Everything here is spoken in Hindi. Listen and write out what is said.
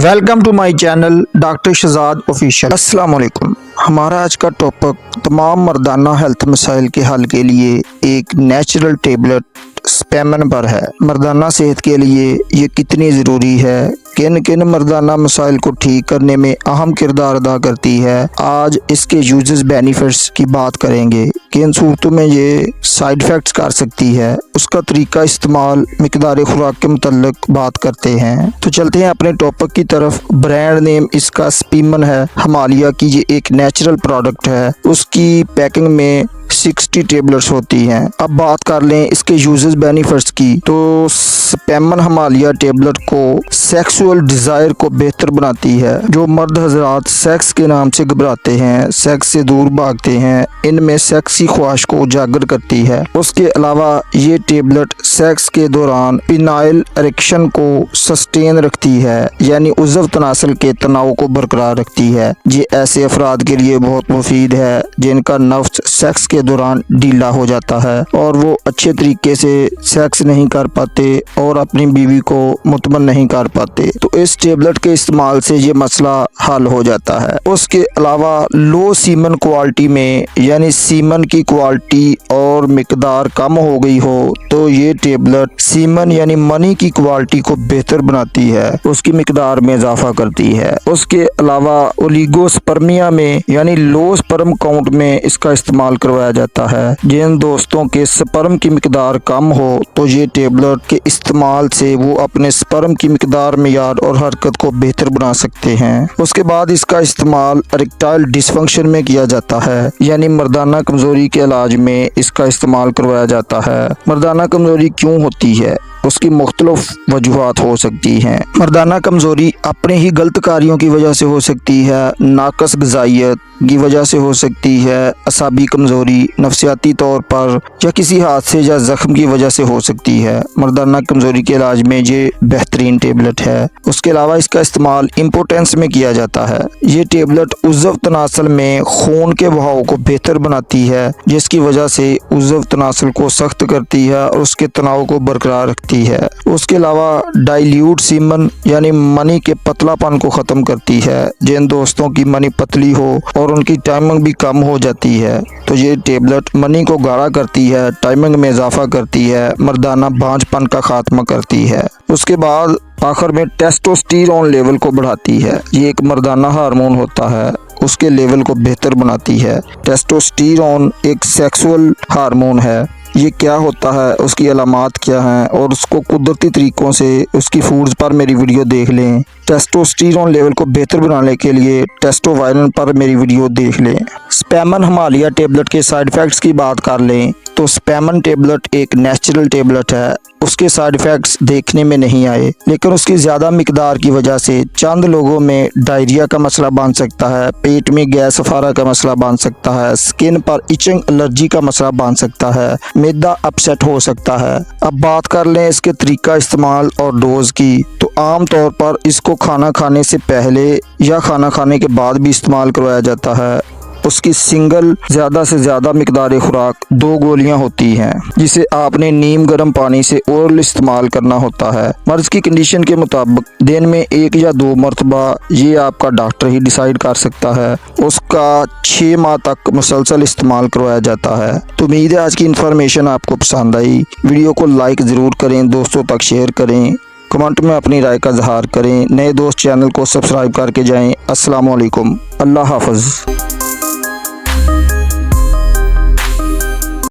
Welcome to my channel doctor Shahzad official. अस्सलाम वालेकुम। हमारा आज का टॉपिक तमाम मर्दाना हेल्थ मसाइल के हल के लिए एक नेचुरल टेबलेट स्पैमन पर है। मर्दाना सेहत के लिए ये कितनी ज़रूरी है, किन किन मर्दाना मसाइल को ठीक करने में अहम किरदार अदा करती है, आज इसके यूजेस बेनिफिट्स की बात करेंगे। किन सूरतों में ये साइड इफ़ेक्ट्स कर सकती है, उसका तरीका इस्तेमाल, मिकदार खुराक के मुतल्लिक बात करते हैं। तो चलते हैं अपने टॉपिक की तरफ। ब्रांड नेम इसका स्पैमन है। हिमालय की ये एक नेचुरल प्रोडक्ट है। उसकी पैकिंग में 60 टेबलेट्स होती हैं। अब बात कर लें इसके यूजेस बेनिफिट्स की, तो स्पैमन हिमालय टेबलेट को सेक्सुअल डिज़ायर को बेहतर बनाती है। जो मर्द हजरात सेक्स के नाम से घबराते हैं, सेक्स से दूर भागते हैं, इनमें सेक्सी ख्वाहिश को उजागर करती है। उसके अलावा ये टेबलेट सेक्स के दौरान पिनाइल इरेक्शन को सस्टेन रखती है, यानी उज़व तनासल के तनाव को बरकरार रखती है। ये ऐसे अफराद के लिए बहुत मुफीद है जिनका नफ्स सेक्स के दौरान ढीला हो जाता है और वो अच्छे तरीके से सेक्स नहीं कर पाते और अपनी बीवी को मुतमन नहीं कर पाते। तो इस टेबलेट के इस्तेमाल से ये मसला हल हो जाता है। उसके अलावा लो सीमन क्वालिटी में, यानी सीमन की क्वालिटी और मिकदार कम हो गई हो, तो ये टेबलेट सीमन यानी मनी की क्वालिटी को बेहतर बनाती है, उसकी मिकदार में इजाफा करती है। उसके अलावा ओलिगोस्पर्मिया में, यानी लो स्पर्म काउंट में इसका इस्तेमाल करवाया जाता है। जिन दोस्तों के स्पर्म की मिकदार कम हो, तो ये टेबलेट के इस्तेमाल से वो अपने स्पर्म की मिकदार, मियार और हरकत को बेहतर बना सकते हैं। उसके बाद इसका इस्तेमाल इरेक्टाइल डिसफंक्शन में किया जाता है, यानी मर्दाना कमजोरी के इलाज में इसका इस्तेमाल करवाया जाता है। मर्दाना कमजोरी क्यों होती है, उसकी मुख्तलिफ वजूहात हो सकती हैं। मर्दाना कमज़ोरी अपने ही गलत कार्यों की वजह से हो सकती है, नाकस ग़िज़ाइयत की वजह से हो सकती है, असाबी कमज़ोरी, नफसियाती तौर पर या किसी हादसे या ज़ख्म की वजह से हो सकती है। मर्दाना कमज़ोरी के इलाज में ये बेहतरीन टेबलेट है। उसके अलावा इसका इस्तेमाल इम्पोर्टेंस में किया जाता है। ये टेबलेट उज़व तनासल में खून के बहाव को बेहतर बनाती है, जिसकी वजह से उज़व तनासल को सख्त करती है और उसके तनाव को बरकरार रखती है। उसके अलावा डाइल्यूट सीमन यानी मनी के पतलापन को ख़त्म करती है। जिन दोस्तों की मनी पतली हो और उनकी टाइमिंग भी कम हो जाती है, तो ये टेबलेट मनी को गाढ़ा करती है, टाइमिंग में इजाफा करती है, मर्दाना भांजपन का खात्मा करती है। उसके बाद आखिर में टेस्टोस्टेरोन लेवल को बढ़ाती है। ये एक मर्दाना हार्मोन होता है, उसके लेवल को बेहतर बनाती है। टेस्टोस्टेरोन एक सेक्सुअल हार्मोन है। ये क्या होता है, उसकी अलामात क्या हैं और उसको कुदरती तरीक़ों से उसकी फूड्स पर मेरी वीडियो देख लें। टेस्टोस्टेरोन लेवल को बेहतर बनाने के लिए टेस्टोवायरन पर मेरी वीडियो देख लें। स्पैमन हिमालय टेबलेट के साइड इफ़ेक्ट्स की बात कर लें, तो स्पैमन टेबलेट एक नेचुरल टेबलेट है। उसके साइड इफ़ेक्ट्स देखने में नहीं आए, लेकिन उसकी ज़्यादा मिकदार की वजह से चंद लोगों में डायरिया का मसला बन सकता है, पेट में गैस अफारा का मसला बन सकता है, स्किन पर इचिंग एलर्जी का मसला बन सकता है, मैदा अपसेट हो सकता है। अब बात कर लें इसके तरीका इस्तेमाल और डोज की, तो आम तौर पर इसको खाना खाने से पहले या खाना खाने के बाद भी इस्तेमाल करवाया जाता है। उसकी सिंगल ज़्यादा से ज़्यादा मिकदार खुराक 2 गोलियां होती हैं, जिसे आपने नीम गर्म पानी से ओरल इस्तेमाल करना होता है। मर्ज की कंडीशन के मुताबिक दिन में 1 या 2 मरतबा, ये आपका डॉक्टर ही डिसाइड कर सकता है। उसका 6 माह तक मुसलसल इस्तेमाल करवाया जाता है। तो उम्मीद है आज की इन्फॉर्मेशन आपको पसंद आई। वीडियो को लाइक ज़रूर करें, दोस्तों तक शेयर करें, कमेंट में अपनी राय का इजहार करें। नए दोस्त चैनल को सब्सक्राइब करके जाएं। अस्सलाम वालेकुम, अल्लाह हाफ़िज़।